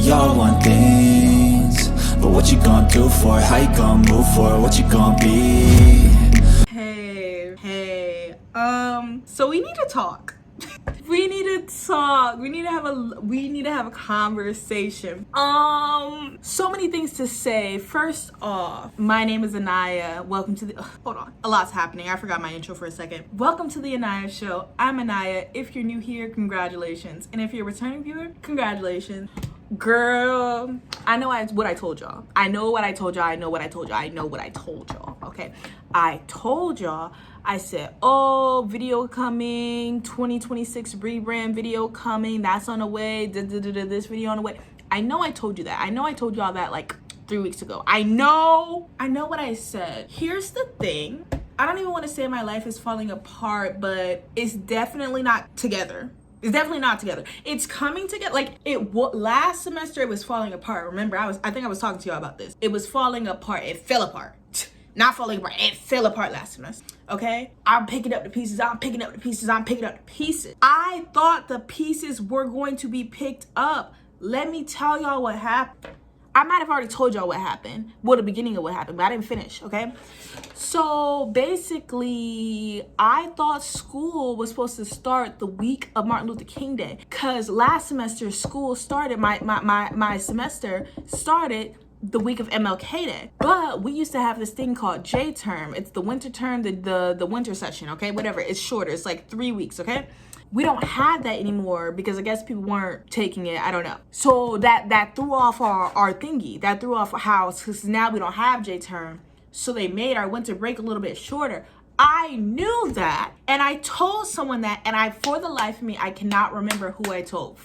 we all want things, but what you gonna do for it? How you gonna move for it? What you gonna be? Hey, so we need to talk. We need to talk. We need to have a conversation. So many things to say. First off, my name is Anaya. Welcome to the hold on. A lot's happening. I forgot my intro for a second. Welcome to the Anaya Show. I'm Anaya. If you're new here, congratulations. And if you're a returning viewer, congratulations. Girl, I know what I told y'all. I know what I told y'all. Okay. I told y'all. I said, oh, video coming, 2026 rebrand video coming. That's on the way. This video on the way. I know I told you that. I know I told y'all that like 3 weeks ago. I know what I said. Here's the thing. I don't even want to say my life is falling apart, but it's definitely not together. It's coming together. Like last semester it was falling apart. Remember, I think I was talking to y'all about this. It was falling apart. It fell apart. Not falling apart. It fell apart last semester. Okay? I'm picking up the pieces. I thought the pieces were going to be picked up. Let me tell y'all what happened. I might have already told y'all what happened. Well, the beginning of what happened, but I didn't finish, okay? So basically, I thought school was supposed to start the week of Martin Luther King Day. Because last semester, school started, my semester started the week of MLK Day. But we used to have this thing called J term. It's the winter term, the winter session, okay? Whatever, it's shorter. It's like 3 weeks, okay? We don't have that anymore because I guess people weren't taking it. I don't know. So that threw off our thingy. That threw off our house because now we don't have J term. So they made our winter break a little bit shorter. I knew that, and I told someone that, and for the life of me, I cannot remember who I told.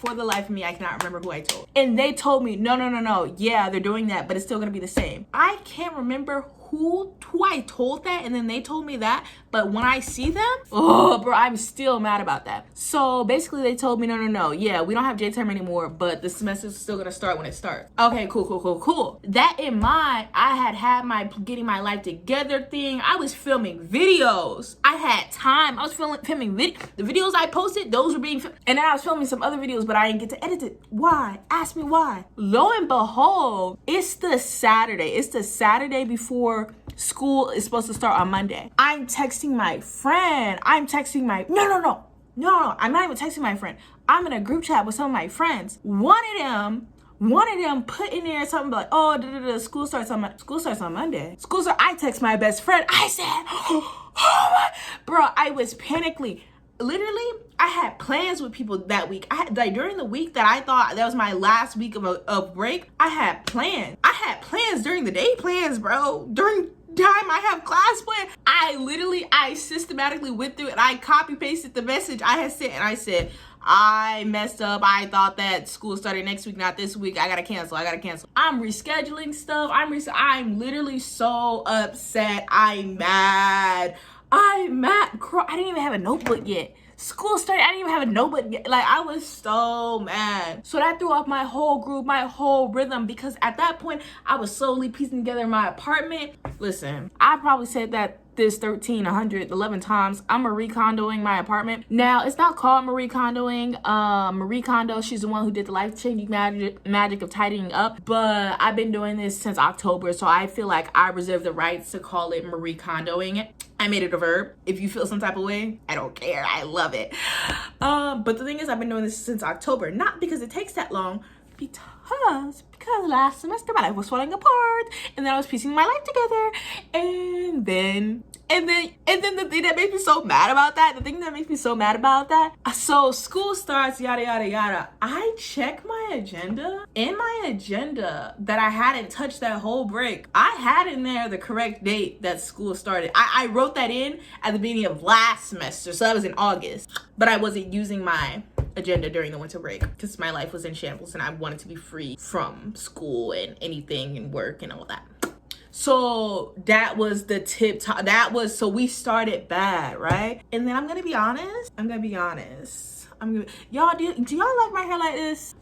And they told me, no. Yeah, they're doing that, but it's still gonna be the same. I can't remember who I told that, and then they told me that, but when I see them, oh, bro, I'm still mad about that. So basically, they told me, no. Yeah, we don't have J-term anymore, but the semester's still gonna start when it starts. Okay, cool. That in mind, I had my getting my life together thing. I was filming videos. I had time. I was filming the videos I posted, those were being filmed. And then I was filming some other videos, but I didn't get to edit it. Why? Ask me why. Lo and behold, it's the Saturday before school is supposed to start on Monday. I'm texting my friend. No, I'm not even texting my friend. I'm in a group chat with some of my friends. One of them put in there something like, oh, school starts on Monday. I text my best friend. I said, oh my, bro, I was panicking. Literally, I had plans with people that week. I had, like, during the week that I thought that was my last week of break, I had plans. I had plans during the day, bro. During time I have class plan, I systematically went through and I copy pasted the message I had sent, and I said, I messed up. I thought that school started next week, not this week. I gotta cancel. I'm rescheduling stuff. I'm literally so upset. I'm mad. I didn't even have a notebook yet. School started, I didn't even have a notebook yet. Like, I was so mad. So that threw off my whole group, my whole rhythm, because at that point, I was slowly piecing together my apartment. Listen, I probably said that this 11 times. I'm Marie Kondoing my apartment. Now, it's not called Marie Kondoing. Marie Kondo, she's the one who did the life-changing magic of tidying up. But I've been doing this since October, so I feel like I reserve the rights to call it Marie Kondoing it. I made it a verb. If you feel some type of way, I don't care. I love it. But the thing is, I've been doing this since October. Not because it takes that long, because last semester my life was falling apart, and then I was piecing my life together, and then the thing that makes me so mad about that, so school starts, yada yada yada. I check my agenda. In my agenda that I hadn't touched that whole break, I had in there the correct date that school started. I wrote that in at the beginning of last semester, so that was in August, but I wasn't using my agenda during the winter break because my life was in shambles and I wanted to be free from school and anything and work and all that. So that was the so we started bad, right? And then I'm gonna be honest. Y'all, do y'all like my hair like this?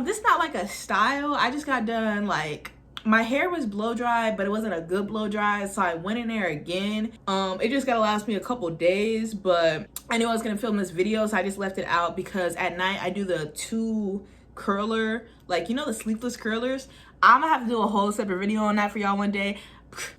This is not like a style. I just got done, like, my hair was blow dry, but it wasn't a good blow dry, so I went in there again. It just gotta last me a couple days, but I knew I was gonna film this video, so I just left it out because at night I do the two curler, like, you know, the sleeveless curlers. I'm gonna have to do a whole separate video on that for y'all one day.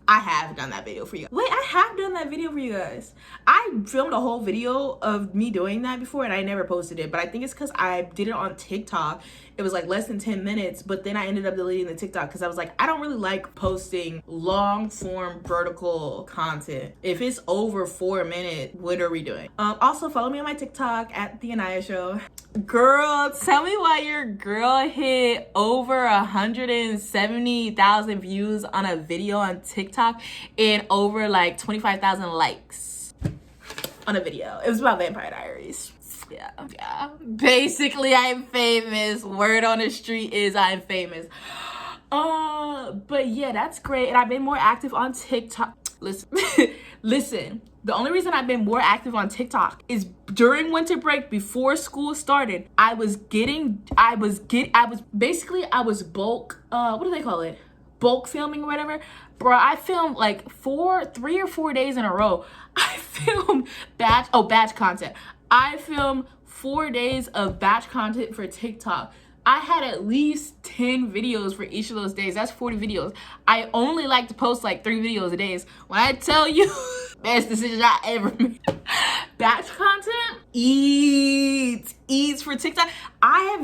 I have done that video for you. Wait, I have done that video for you guys. I filmed a whole video of me doing that before and I never posted it, but I think it's because I did it on TikTok. It was like less than 10 minutes, but then I ended up deleting the TikTok because I was like, I don't really like posting long form vertical content. If it's over 4 minutes, what are we doing? Also follow me on my TikTok at The Anaya Show. Girl, tell me why your girl hit over 170,000 views on a video on TikTok and over like 25,000 likes on a video. It was about Vampire Diaries. Yeah. Basically, I'm famous. Word on the street is I'm famous. But yeah, that's great. And I've been more active on TikTok. Listen. The only reason I've been more active on TikTok is during winter break before school started. I was bulk, what do they call it? Bulk filming or whatever. Bro, I filmed like 3 or 4 days in a row. I filmed batch content. I filmed 4 days of batch content for TikTok. I had at least 10 videos for each of those days. That's 40 videos. I only like to post like 3 videos a day. When I tell you, best decision I ever made. Batch content eats for TikTok. I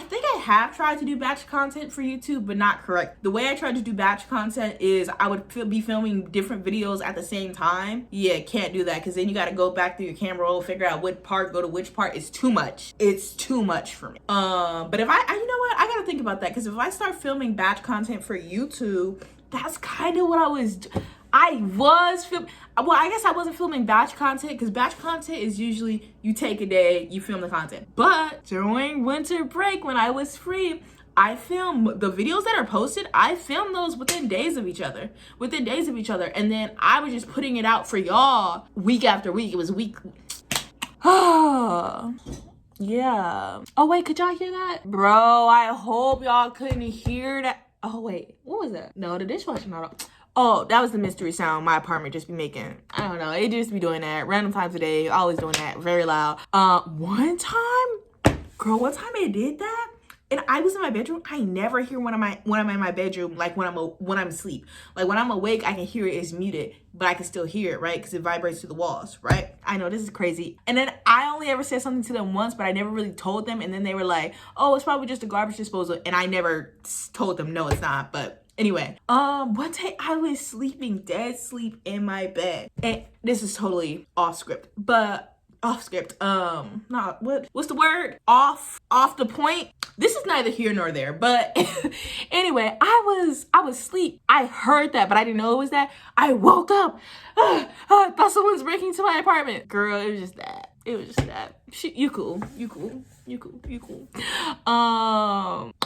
think I have tried to do batch content for YouTube, but not correct. The way I tried to do batch content is I would be filming different videos at the same time. Yeah, can't do that because then you got to go back through your camera roll, figure out what part go to which part. It's too much. It's too much for me. But if I you know what? I got to think about that because if I start filming batch content for YouTube, that's kind of what I was well, I guess I wasn't filming batch content because batch content is usually you take a day, you film the content. But during winter break when I was free, I film the videos that are posted. I filmed those within days of each other. And then I was just putting it out for y'all week after week. It was week. Yeah. Oh, wait, could y'all hear that? Bro, I hope y'all couldn't hear that. Oh, wait, what was that? No, the dishwasher not on. Oh, that was the mystery sound my apartment just be making. I don't know. It just be doing that random times a day. Always doing that. Very loud. One time it did that, and I was in my bedroom. I never hear when I'm in my bedroom, like when I'm asleep. Like when I'm awake, I can hear it is muted, but I can still hear it, right? Because it vibrates through the walls, right? I know this is crazy. And then I only ever said something to them once, but I never really told them. And then they were like, "Oh, it's probably just a garbage disposal," and I never told them, "No, it's not." But anyway, one day I was sleeping dead sleep in my bed, and this is totally off script, what's the word? Off the point. This is neither here nor there, but anyway, I was asleep. I heard that, but I didn't know it was that. I woke up. I thought someone was breaking into my apartment. Girl, it was just that. You cool.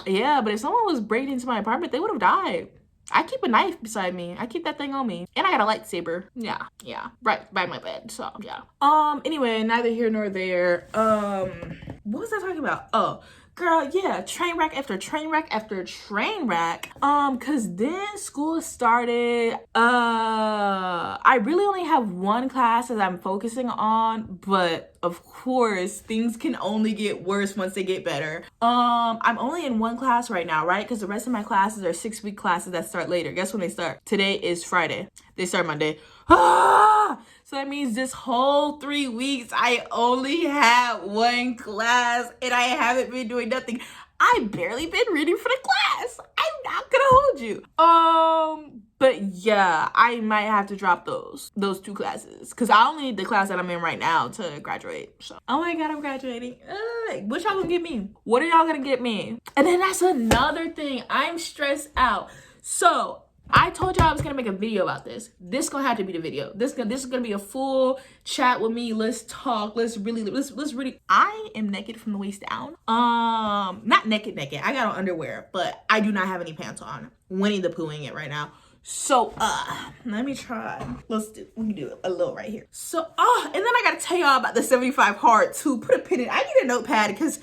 Yeah, but if someone was breaking into my apartment, they would have died. I keep a knife beside me. I keep that thing on me. And I got a lightsaber. Yeah. Right by my bed. So yeah. Anyway, neither here nor there. What was I talking about? Oh, girl, yeah, train wreck after train wreck after train wreck. Cause then school started. I really only have one class that I'm focusing on, but of course things can only get worse once they get better. I'm only in one class right now, right? Because the rest of my classes are 6-week classes that start later. Guess when they start? Today is Friday. They start Monday. So that means this whole 3 weeks I only had one class and I haven't been doing nothing. I've barely been reading for the class. I'm not gonna hold you. But yeah, I might have to drop those 2 classes because I only need the class that I'm in right now to graduate. So, oh my God, I'm graduating. What y'all gonna get me? What are y'all gonna get me? And then that's another thing. I'm stressed out. So I told y'all I was gonna make a video about this. This gonna have to be the video. This is gonna be a full chat with me. Let's talk. Let's really. I am naked from the waist down. Not naked. I got on underwear, but I do not have any pants on. Winnie the Poohing it right now. So let me try. We can do a little right here. So and then I gotta tell y'all about the 75 hard too. Put a pin in. I need a notepad because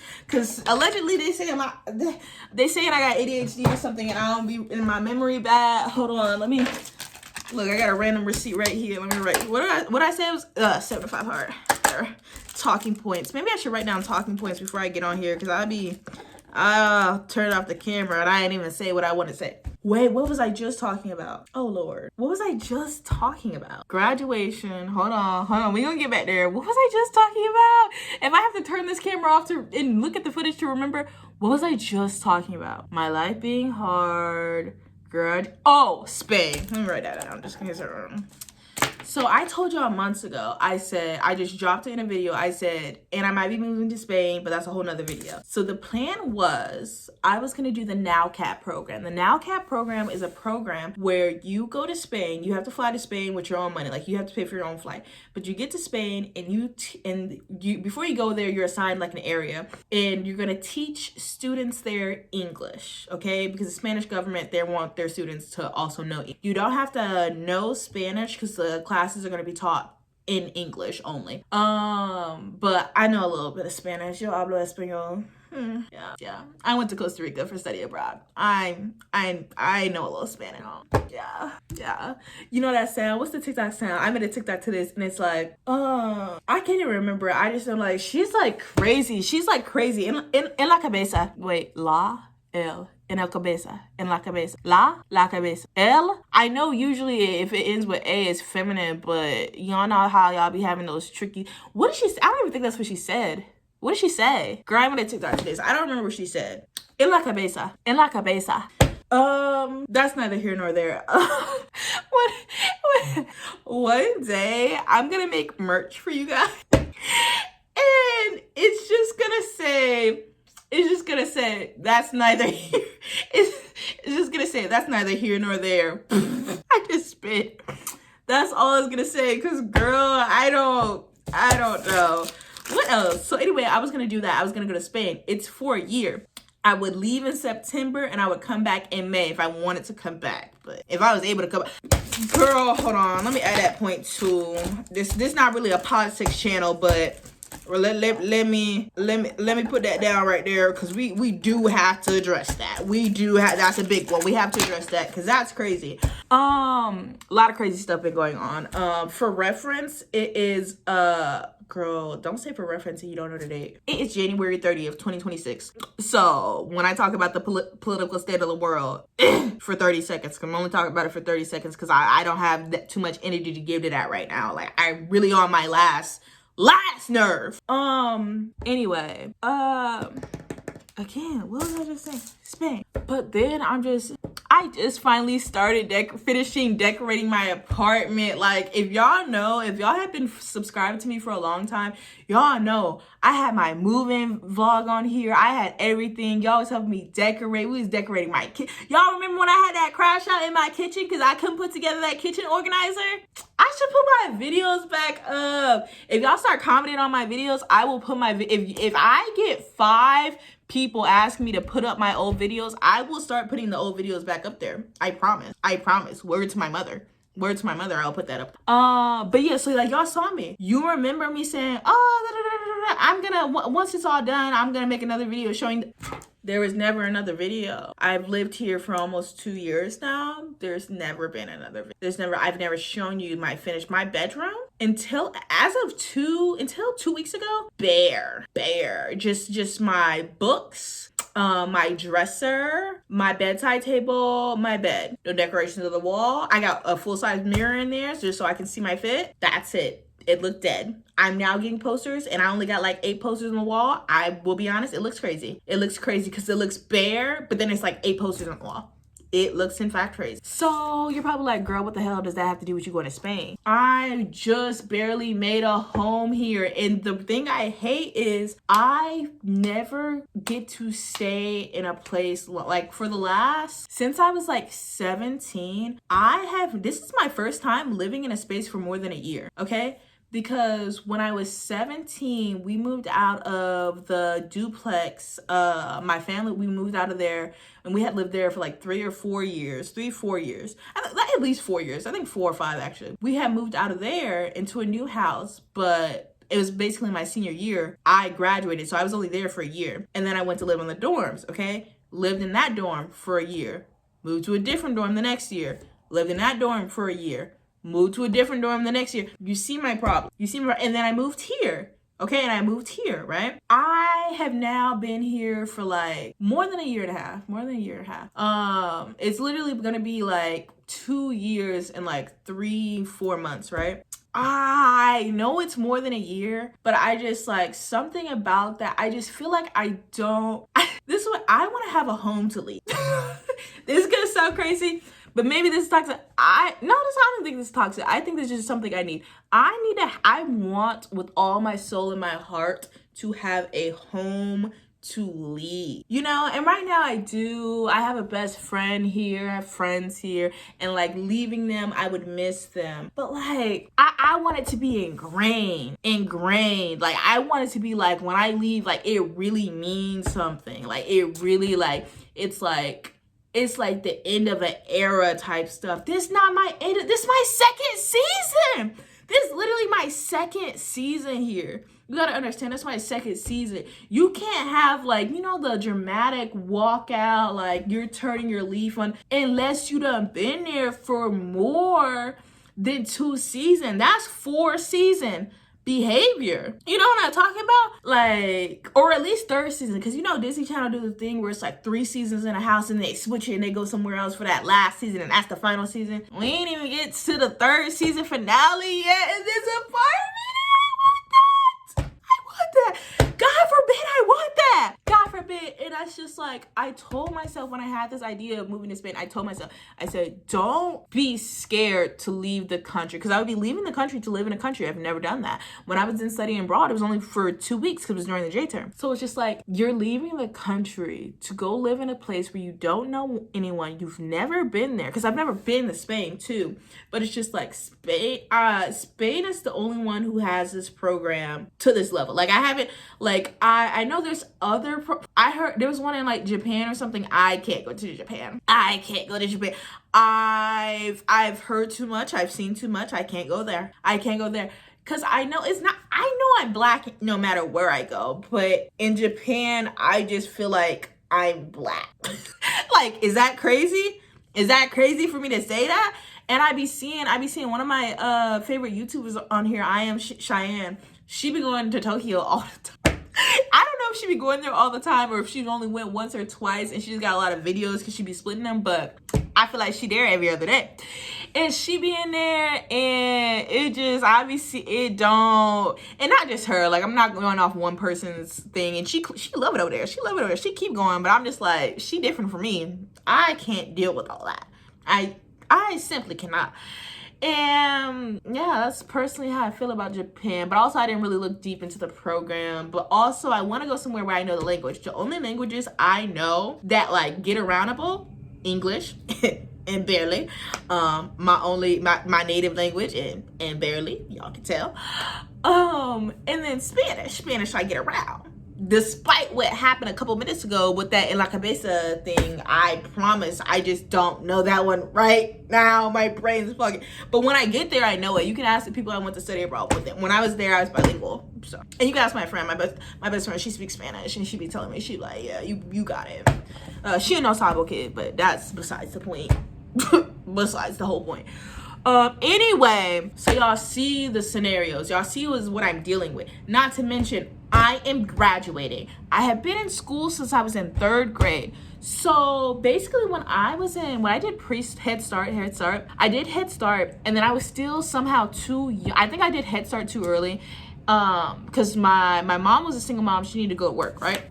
allegedly they saying I got ADHD or something and I don't be in my memory bad. Hold on, let me look. I got a random receipt right here. Let me write. What I said was 75 hard. Talking points. Maybe I should write down talking points before I get on here because I I'll turn off the camera and I didn't even say what I want to say. Wait, what was I just talking about? Oh, Lord. What was I just talking about? Graduation. Hold on. We gonna get back there. What was I just talking about? If I have to turn this camera off and look at the footage to remember, what was I just talking about? My life being hard. Spain. Let me write that down just in case I remember. So I told y'all months ago, I said, I just dropped it in a video. I said, and I might be moving to Spain, but that's a whole nother video. So the plan was, I was gonna do the NowCap program. The NowCap program is a program where you go to Spain, you have to fly to Spain with your own money. Like you have to pay for your own flight, but you get to Spain and you before you go there, you're assigned like an area and you're gonna teach students there English, okay? Because the Spanish government, they want their students to also know English. You don't have to know Spanish because the classes are going to be taught in English only. But I know a little bit of Spanish. Yo hablo español. Yeah. I went to Costa Rica for study abroad. I know a little Spanish. Yeah. You know that sound? What's the TikTok sound? I made a TikTok to this and it's like, I can't even remember. I just am like, she's like crazy. She's like crazy. En la cabeza. Wait, en la cabeza, la cabeza. El, I know usually if it ends with A, it's feminine, but y'all know how y'all be having those tricky. What did she say? I don't even think that's what she said. What did she say? Girl, I'm gonna TikTok to this. I don't remember what she said. En la cabeza. That's neither here nor there. One day, I'm gonna make merch for you guys. And it's just gonna say, that's neither here. It's just gonna say, that's neither here nor there. I just spit. That's all it's gonna say, because girl, I don't know. What else? So anyway, I was gonna do that. I was gonna go to Spain. It's for a year. I would leave in September and I would come back in May if I wanted to come back. But if I was able to come back, girl, hold on. Let me add that point too. This not really a politics channel, but let me put that down right there, because we do have to address that. That's a big one. We have to address that because that's crazy. A lot of crazy stuff been going on. For reference, it is girl, don't say for reference if you don't know the date. It is January 30th, 2026. So when I talk about the political state of the world for 30 seconds, I'm only talking about it for 30 seconds because I don't have too much energy to give to that right now. Like I really on my last nerve. Anyway, again, what was I just saying? Spain. But then I just finally started finishing decorating my apartment. Like, if y'all have been subscribed to me for a long time, y'all know I had my move-in vlog on here. I had everything. Y'all was helping me decorate. We was decorating my kitchen. Y'all remember when I had that crash out in my kitchen because I couldn't put together that kitchen organizer? I should put my videos back up. If y'all start commenting on my videos, I will put my if I get 5 people asking me to put up my old videos, I will start putting the old videos back up there. I promise. Word to my mother, I'll put that up. But yeah, so like y'all saw me. You remember me saying, I'm gonna, once it's all done, I'm gonna make another video showing. There was never another video. I've lived here for almost 2 years now. There's never been another video. I've never shown you my bedroom until 2 weeks ago. Bare. Just my books, my dresser, my bedside table, my bed. No decorations of the wall. I got a full-size mirror in there just so I can see my fit. That's it. It looked dead. I'm now getting posters and I only got like 8 posters on the wall. I will be honest, it looks crazy. It looks crazy because it looks bare, but then it's like 8 posters on the wall. It looks in fact crazy. So you're probably like, girl, what the hell does that have to do with you going to Spain? I just barely made a home here. And the thing I hate is I never get to stay in a place like since I was like 17, this is my first time living in a space for more than a year, okay? Because when I was 17, we moved out of the duplex. My family, we moved out of there and we had lived there for like 3 or 4 years. At least 4 years. I think 4 or 5 actually. We had moved out of there into a new house, but it was basically my senior year. I graduated, so I was only there for a year. And then I went to live in the dorms, okay? Lived in that dorm for a year. Moved to a different dorm the next year. Lived in that dorm for a year. Moved to a different dorm the next year. You see my problem. And then I moved here. Okay, and I moved here, right? I have now been here for like more than a year and a half. It's literally gonna be like 2 years and like 3-4 months, right? I know it's more than a year, but I just like something about that. I just feel like this is what I want to have a home to leave. This is gonna sound crazy, but maybe this is toxic. I don't think this is toxic. I think this is just something I need. I want with all my soul and my heart to have a home to leave, you know. And right now I have a best friend here, I have friends here, and like leaving them, I would miss them. But like I want it to be ingrained. Like I want it to be like when I leave, like it really means something. Like it really like it's like the end of an era type stuff. This is my second season. This is literally my second season here. You gotta understand, that's my second season. You can't have like, you know, the dramatic walkout, like you're turning your leaf on, unless you done been there for more than 2 seasons. That's 4 season behavior. You know what I'm talking about? Like, or at least 3rd season, because you know Disney Channel do the thing where it's like 3 seasons in a house and they switch it and they go somewhere else for that last season, and that's the final season. We ain't even get to the 3rd season finale yet in this apartment. I want that. God forbid I want that. God forbid. And that's just like, I told myself when I had this idea of moving to Spain, I told myself, I said, don't be scared to leave the country. Because I would be leaving the country to live in a country. I've never done that. When I was in studying abroad, it was only for 2 weeks because it was during the J term. So it's just like, you're leaving the country to go live in a place where you don't know anyone. You've never been there. Because I've never been to Spain too. But it's just like Spain is the only one who has this program to this level. Like I haven't, like I know there's other I heard there was one in like Japan or something. I can't go to Japan. I've heard too much. I've seen too much. I can't go there. Because I know I'm black no matter where I go. But in Japan, I just feel like I'm black. Like, is that crazy? Is that crazy for me to say that? And I be seeing one of my favorite YouTubers on here, I Am Cheyenne. She be going to Tokyo all the time. I don't know if she be going there all the time or if she only went once or twice and she just got a lot of videos because she be splitting them, but I feel like she there every other day. And she be in there and it just, obviously, it don't, and not just her, like I'm not going off one person's thing, and she love it over there. She keep going, but I'm just like, she different from me. I can't deal with all that. I simply cannot. And yeah, that's personally how I feel about Japan. But also I didn't really look deep into the program. But also I want to go somewhere where I know the language. The only languages I know that like get aroundable, English and barely. My native language and barely, y'all can tell. And then Spanish I get around. Despite what happened a couple minutes ago with that in La Cabeza thing, I promise I just don't know that one right now. My brain's fucking. But when I get there, I know it. You can ask the people I went to study abroad with. When I was there, I was bilingual. So, and you can ask my friend, my best friend. She speaks Spanish, and she be telling me, she like, yeah, you got it. She a no sabo kid, but that's besides the point. Besides the whole point. Anyway, so y'all see the scenarios. Y'all see what I'm dealing with. Not to mention, I am graduating. I have been in school since I was in 3rd grade. So basically when I did Head Start, I did Head Start, and then I was still somehow too young. I think I did Head Start too early. Because my mom was a single mom. She needed to go to work, right?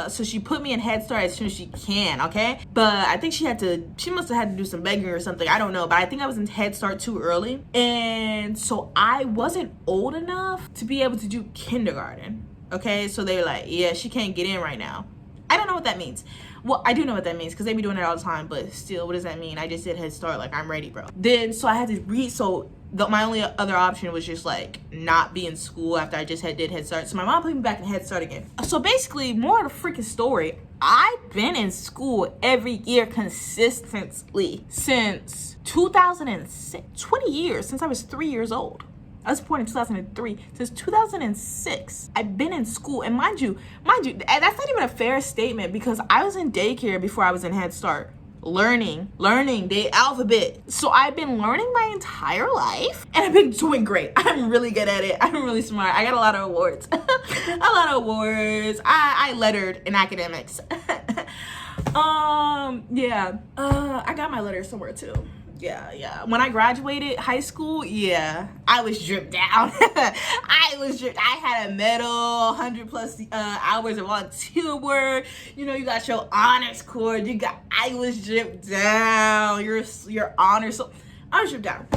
So she put me in Head Start as soon as she can, okay? But I think she must have had to do some begging or something. I don't know. But I think I was in Head Start too early. And so I wasn't old enough to be able to do kindergarten, okay? So they're like, yeah, she can't get in right now. I don't know what that means. Well, I do know what that means because they be doing it all the time. But still, what does that mean? I just did Head Start. Like, I'm ready, bro. Then, so I had to read. So my only other option was just like not be in school after I just did Head Start. So my mom put me back in Head Start again. So basically, more of the freaking story, I've been in school every year consistently since 2006. 20 years, since I was 3 years old. I was born in 2003. Since 2006, I've been in school. And mind you, that's not even a fair statement because I was in daycare before I was in Head Start. learning the alphabet. So I've been learning my entire life and I've been doing great. I'm really good at it. I'm really smart. I got a lot of awards. I lettered in academics. Yeah. I got my letter somewhere too. Yeah. When I graduated high school, I was dripped down. I had a medal, 100 plus hours of volunteer work. You know, you got your honors cord. I was dripped down. Your honors. So I was dripped down.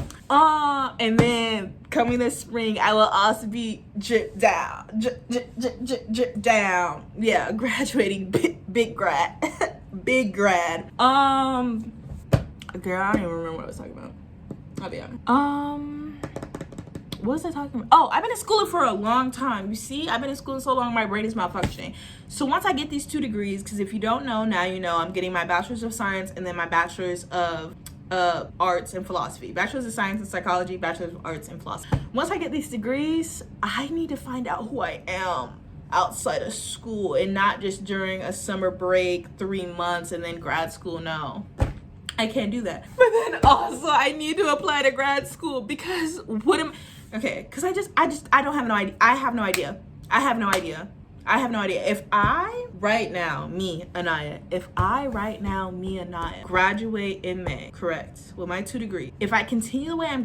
And then coming this spring, I will also be dripped down. Drip down. Yeah, graduating big grad. Big grad. Girl, I don't even remember what I was talking about. I'll be honest. What was I talking about? Oh, I've been in school for a long time. You see, I've been in school so long, my brain is malfunctioning. So once I get these 2 degrees, because if you don't know, now you know, I'm getting my bachelor's of science and then my bachelor's of arts and philosophy. Bachelor's of science and psychology, bachelor's of arts and philosophy. Once I get these degrees, I need to find out who I am outside of school and not just during a summer break, 3 months, and then grad school. No. I can't do that. But then also I need to apply to grad school because because I don't have no idea. I have no idea. If I right now, me, Anaya, graduate in May, correct, with my 2 degrees, if I continue the way I'm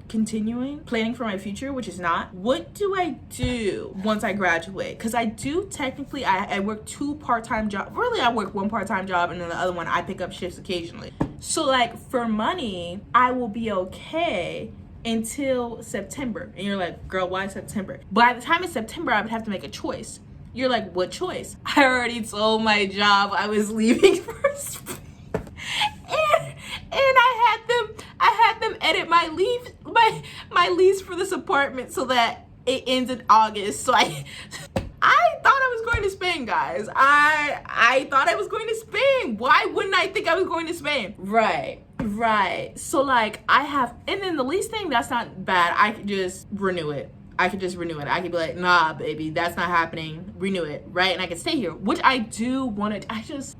continuing, planning for my future, which is not, what do I do once I graduate? Because I do technically, I work 2 part-time jobs. Really, I work 1 part-time job and then the other one, I pick up shifts occasionally. So like for money, I will be okay until September. And you're like, girl, why September? By the time it's September, I would have to make a choice. You're like, what choice? I already told my job I was leaving for Spain. And I had them edit my lease for this apartment so that it ends in August. So I thought I was going to Spain, guys. I thought I was going to Spain. Why wouldn't I think I was going to Spain? Right. So like and then the lease thing, that's not bad. I could just renew it. I could be like, nah, baby, that's not happening. Renew it, right? And I can stay here, which I do want to.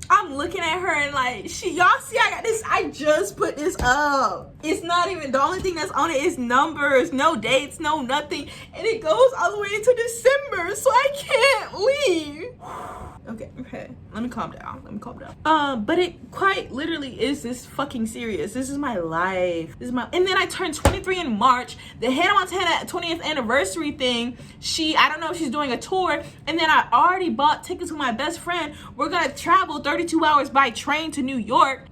I'm looking at her and like, y'all see, I got this. I just put this up. It's not even, the only thing that's on it is numbers, no dates, no nothing. And it goes all the way into December, so I can't leave. Okay. Let me calm down. But it quite literally is this fucking serious. This is my life. And then I turned 23 in March. The Hannah Montana 20th anniversary thing, I don't know if she's doing a tour. And then I already bought tickets with my best friend. We're gonna travel 32 hours by train to New York.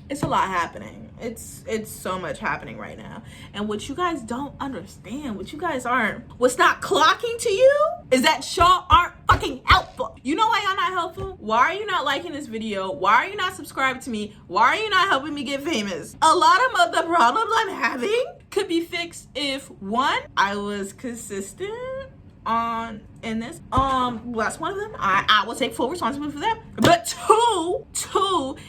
It's a lot happening. It's so much happening right now. And what you guys don't understand, what's not clocking to you is that y'all aren't fucking helpful. You know why y'all not helpful? Why are you not liking this video? Why are you not subscribed to me? Why are you not helping me get famous? A lot of the problems I'm having could be fixed if 1, I was consistent in this. That's one of them. I will take full responsibility for that. But two,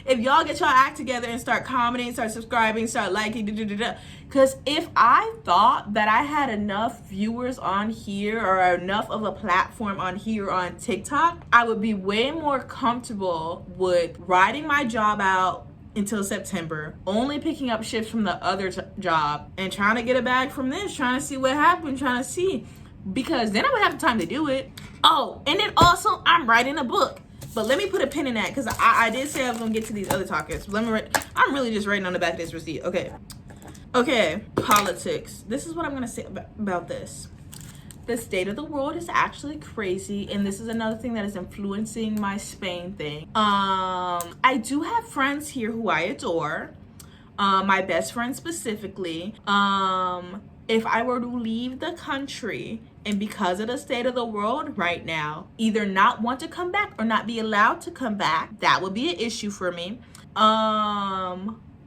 if y'all get y'all act together and start commenting, start subscribing, start liking, because if I thought that I had enough viewers on here or enough of a platform on here on TikTok, I would be way more comfortable with riding my job out until September, only picking up shifts from the other job and trying to get a bag from this, trying to see what happened, trying to see. Because then I would have the time to do it. Oh, and then also I'm writing a book. But let me put a pin in that because I did say I was gonna get to these other topics. I'm really just writing on the back of this receipt. Okay, politics. This is what I'm gonna say about this. The state of the world is actually crazy, and this is another thing that is influencing my Spain thing. I do have friends here who I adore. My best friend specifically. If I were to leave the country and because of the state of the world right now, either not want to come back or not be allowed to come back, that would be an issue for me.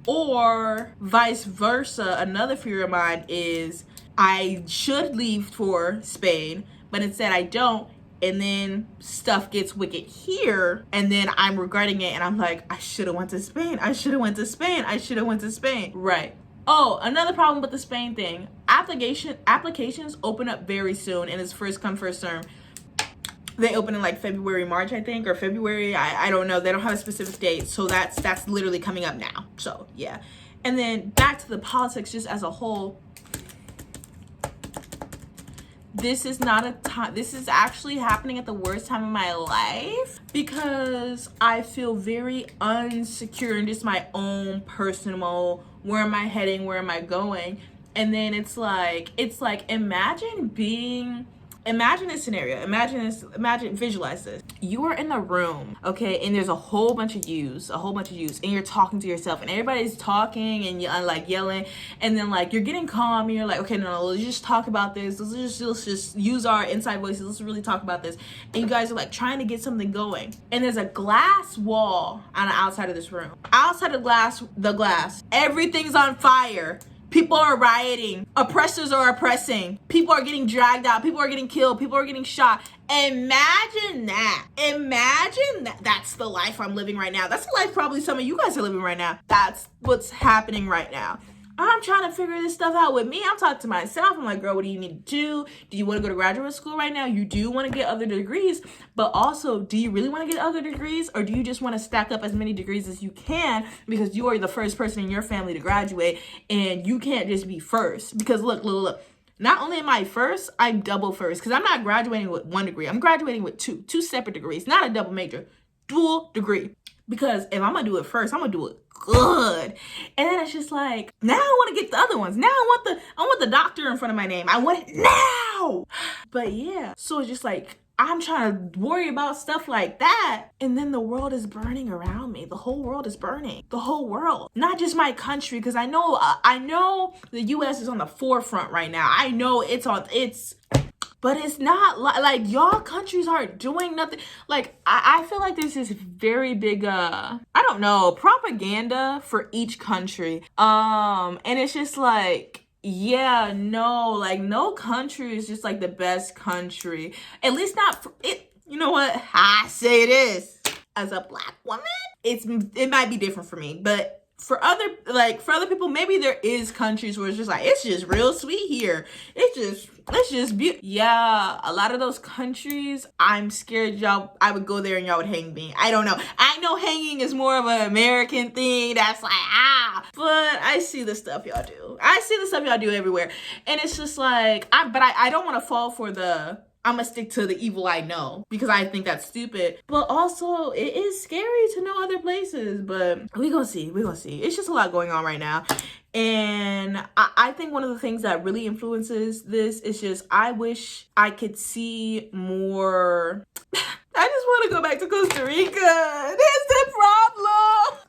Or vice versa, another fear of mine is I should leave for Spain, but instead I don't, and then stuff gets wicked here, and then I'm regretting it, and I'm like, I should have went to Spain. Right. Oh, another problem with the Spain thing. Applications open up very soon, and it's first come, first serve. They open in like February, March, I think, or February. I don't know. They don't have a specific date. So that's literally coming up now. So yeah. And then back to the politics just as a whole. This is not a time, this is actually happening at the worst time of my life because I feel very unsecure in just my own personal, where am I heading, where am I going? And then it's like imagine this scenario. Visualize this. You are in the room, okay, and there's a whole bunch of yous, and you're talking to yourself, and everybody's talking and like yelling, and then like you're getting calm, and you're like, okay, no, let's just talk about this. Let's just use our inside voices. Let's really talk about this. And you guys are like trying to get something going, and there's a glass wall on the outside of this room. Outside of the glass, everything's on fire. People are rioting. Oppressors are oppressing. People are getting dragged out. People are getting killed. People are getting shot. Imagine that. That's the life I'm living right now. That's the life probably some of you guys are living right now. That's what's happening right now. I'm trying to figure this stuff out with me. I'm talking to myself. I'm like, girl, what do you need to do? Do you want to go to graduate school right now? You do want to get other degrees, but also, do you really want to get other degrees, or do you just want to stack up as many degrees as you can because you are the first person in your family to graduate and you can't just be first? Because look. Not only am I first, I'm double first because I'm not graduating with 1 degree. I'm graduating with two separate degrees, not a double major, dual degree. Because if I'm going to do it first, I'm going to do it good. And then it's just like, now I want to get the other ones. Now I want the doctor in front of my name. I want it now. But yeah, so it's just like, I'm trying to worry about stuff like that. And then the world is burning around me. The whole world is burning. The whole world. Not just my country. Because I know the US is on the forefront right now. I know but it's not like y'all countries aren't doing nothing. Like, I feel like there's this very big, I don't know, propaganda for each country. And it's just like, yeah, no, like no country is just like the best country. At least not for it. You know what? I say this as a Black woman. It might be different for me, but for other people, maybe there is countries where it's just like, it's just real sweet here. It's just beautiful. Yeah, a lot of those countries, I'm scared I would go there and y'all would hang me. I don't know. I know hanging is more of an American thing. That's like, but I see the stuff y'all do. I see the stuff y'all do everywhere. And it's just like, I don't want to fall for I'm gonna stick to the evil I know because I think that's stupid. But also, it is scary to know other places. But we gonna see. It's just a lot going on right now. And I think one of the things that really influences this is just, I wish I could see more. I just want to go back to Costa Rica. That's the problem.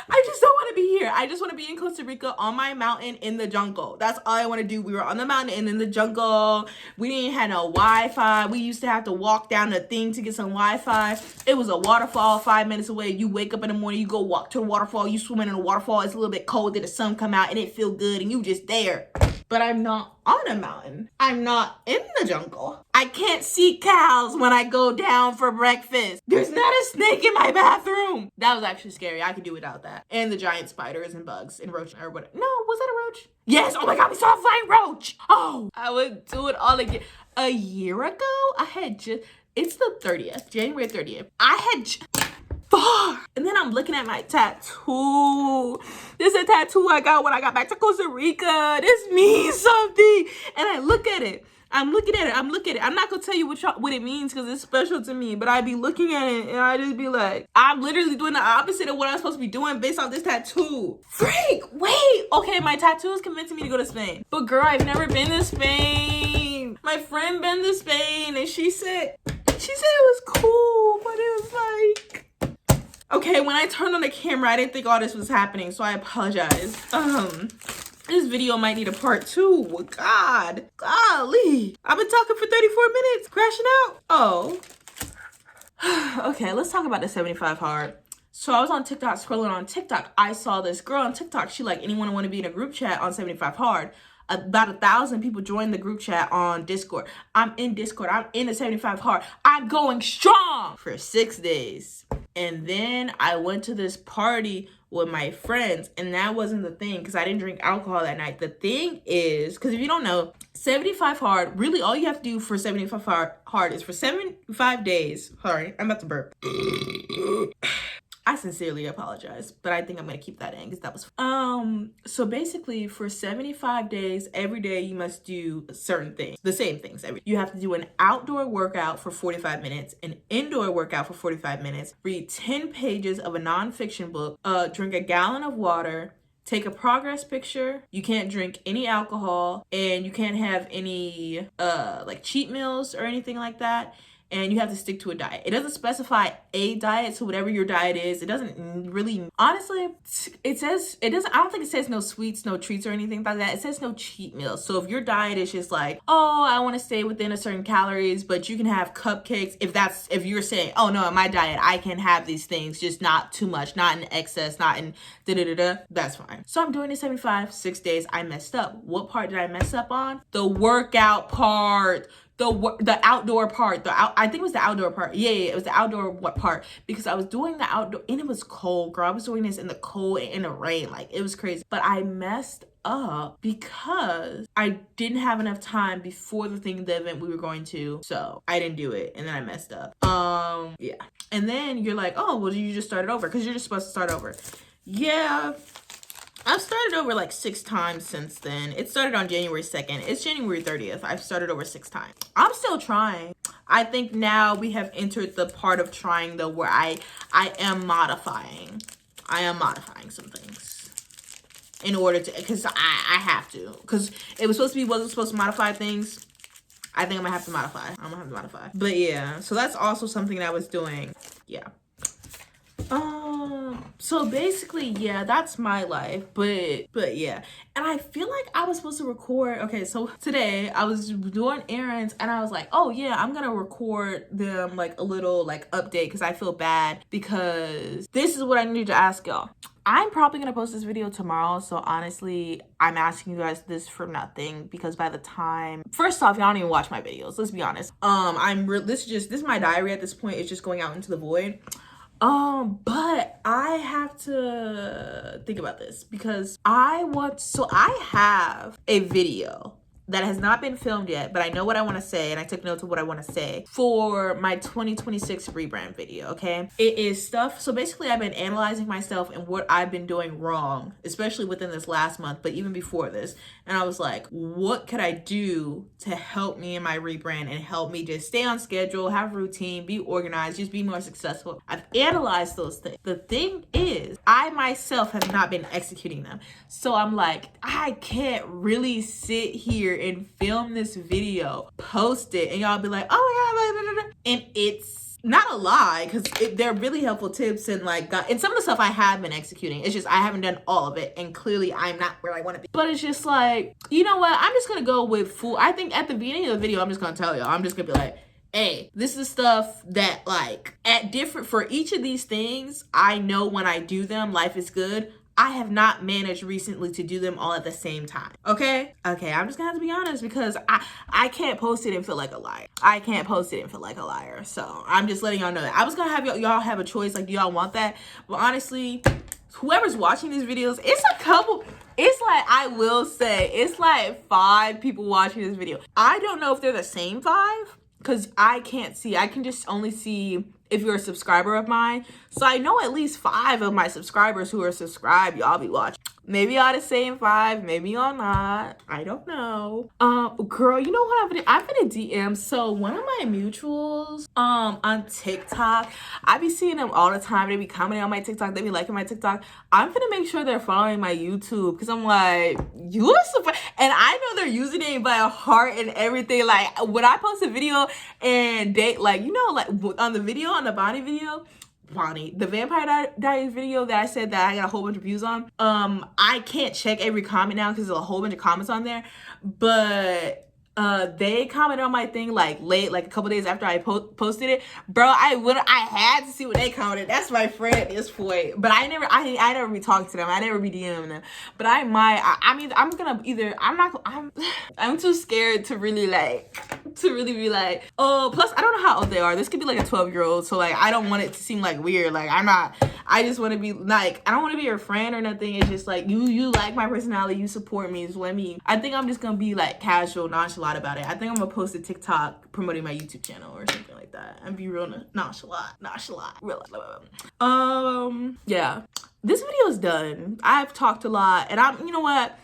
I just don't want to be here. I just want to be in Costa Rica on my mountain in the jungle. That's all I want to do. We were on the mountain and in the jungle. We didn't have no Wi-Fi. We used to have to walk down the thing to get some Wi-Fi. It was a waterfall 5 minutes away. You wake up in the morning, you go walk to the waterfall, you swim in the waterfall. It's a little bit cold, then the sun come out and it feel good and you just there. But I'm not on a mountain. I'm not in the jungle. I can't see cows when I go down for breakfast. There's not a snake in my bathroom. That was actually scary. I could do without that. And the giant spiders and bugs and roaches or whatever. No, was that a roach? Yes. Oh my God, we saw a flying roach. Oh, I would do it all again. A year ago, it's the 30th, January 30th. And then I'm looking at my tattoo. This is a tattoo I got when I got back to Costa Rica. This means something. And I look at it. I'm looking at it. I'm not going to tell you what it means because it's special to me. But I be looking at it and I just be like, I'm literally doing the opposite of what I'm supposed to be doing based on this tattoo. Freak, wait. Okay, my tattoo is convincing me to go to Spain. But girl, I've never been to Spain. My friend been to Spain and she said it was cool, but it was like... Okay, when I turned on the camera, I didn't think all this was happening, so I apologize. This video might need a part 2. God, golly. I've been talking for 34 minutes, crashing out. Oh. Okay, let's talk about the 75 hard. So I was on TikTok, scrolling on TikTok. I saw this girl on TikTok. She like, anyone want to be in a group chat on 75 hard? about 1,000 people joined the group chat on Discord. I'm in Discord. I'm in the 75 hard. I'm going strong for 6 days. And then I went to this party with my friends, and that wasn't the thing because I didn't drink alcohol that night. The thing is, because if you don't know, 75 hard, really all you have to do for 75 hard is for 75 days. Sorry, I'm about to burp. I sincerely apologize, but I think I'm gonna keep that in because that was so basically for 75 days, every day you must do certain things, the same things. You have to do an outdoor workout for 45 minutes, an indoor workout for 45 minutes, read 10 pages of a nonfiction book, drink a gallon of water, take a progress picture. You can't drink any alcohol, and you can't have any like cheat meals or anything like that. And you have to stick to a diet. It doesn't specify a diet, so whatever your diet is, it doesn't really, honestly, it says, it doesn't, I don't think it says no sweets, no treats or anything like that. It says no cheat meals. So if your diet is just like, oh, I want to stay within a certain calories, but you can have cupcakes. If you're saying, oh no, in my diet, I can have these things, just not too much, not in excess, not in that's fine. So I'm doing this 75, 6 days. I messed up. What part did I mess up on? The workout part. The outdoor part, I think it was the outdoor part. Yeah, it was the outdoor part because I was doing the outdoor and it was cold, girl. I was doing this in the cold and in the rain, like it was crazy. But I messed up because I didn't have enough time before the event we were going to, so I didn't do it, and then I messed up. Yeah, and then you're like, oh, well, you just started over because you're just supposed to start over. Yeah. I've started over like 6 times since then. It started on January 2nd. It's January 30th. I've started over 6 times. I'm still trying. I think now we have entered the part of trying though where I am modifying. I am modifying some things in order to, because I have to. Because it was supposed to be, wasn't supposed to modify things. I think I'm gonna have to modify. I'm gonna have to modify. But yeah, so that's also something that I was doing. Yeah. So basically, yeah, that's my life, but yeah. And I feel like I was supposed to record. Okay, so today I was doing errands and I was like, oh yeah, I'm gonna record them like a little like update because I feel bad because this is what I need to ask y'all. I'm probably gonna post this video tomorrow, so honestly, I'm asking you guys this for nothing because by the time, first off, y'all don't even watch my videos. Let's be honest. This is my diary at this point. It's just going out into the void. But I have to think about this because I have a video that has not been filmed yet, but I know what I want to say and I took notes of what I want to say for my 2026 rebrand video, okay? It is stuff, so basically I've been analyzing myself and what I've been doing wrong, especially within this last month, but even before this. And I was like, what could I do to help me in my rebrand and help me just stay on schedule, have a routine, be organized, just be more successful? I've analyzed those things. The thing is, I myself have not been executing them. So I'm like, I can't really sit here and film this video, post it, and y'all be like, oh my god, blah, blah, blah. And it's not a lie because they're really helpful tips and like and some of the stuff I have been executing. It's just I haven't done all of it, and clearly I'm not where I want to be. But it's just like, you know what, I'm just gonna go with full. I think at the beginning of the video I'm just gonna tell y'all, I'm just gonna be like, hey, this is stuff that like for each of these things, I know when I do them, life is good. I have not managed recently to do them all at the same time. Okay, I'm just gonna have to be honest because I can't post it and feel like a liar. I can't post it and feel like a liar. So I'm just letting y'all know that. I was gonna have y'all have a choice, like, do y'all want that? But honestly, whoever's watching these videos, it's like, I will say, it's like 5 people watching this video. I don't know if they're the same 5 because I can't see. I can just only see if you're a subscriber of mine. So I know at least 5 of my subscribers who are subscribed, y'all be watching. Maybe y'all the same 5, maybe y'all not. I don't know. Girl, you know what I've been in DM. So one of my mutuals on TikTok, I be seeing them all the time. They be commenting on my TikTok, they be liking my TikTok. I'm gonna make sure they're following my YouTube because I'm like, you are super, and I know they're using it by a heart and everything. Like when I post a video and they like, you know, like on the video, on the Bonnie video, the Vampire Diaries video that I said that I got a whole bunch of views on, I can't check every comment now because there's a whole bunch of comments on there, but they commented on my thing like late, like a couple days after I posted it. Bro, I had to see what they commented. That's my friend at this point. But I never be talking to them. I never be DMing them. But I might. I'm too scared to really be like, oh, plus I don't know how old they are. This could be like a 12-year-old. So like, I don't want it to seem like weird. Like I just want to be like, I don't want to be your friend or nothing. It's just like, you like my personality, you support me. So I think I'm just going to be like casual, nonchalant about it. I think I'm going to post a TikTok promoting my YouTube channel or something like that. And be real nonchalant. Real. Yeah. This video is done. I've talked a lot, and you know what?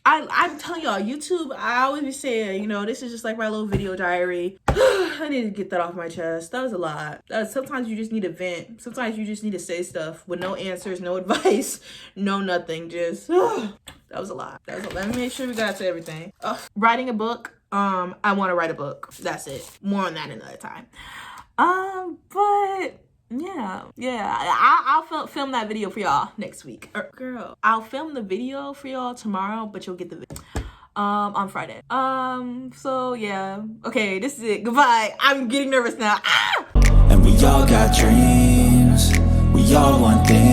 I'm telling y'all, YouTube, I always be saying, this is just like my little video diary. I need to get that off my chest. That was a lot. Sometimes you just need to vent. Sometimes you just need to say stuff with no answers, no advice, no nothing. Just, that was a lot. Let me make sure we got to everything. Writing a book. I want to write a book. That's it. More on that another time. But... Yeah. I'll film that video for y'all next week. Girl, I'll film the video for y'all tomorrow, but you'll get the video on Friday. So yeah. Okay, this is it. Goodbye. I'm getting nervous now. And we all got dreams. We all want things.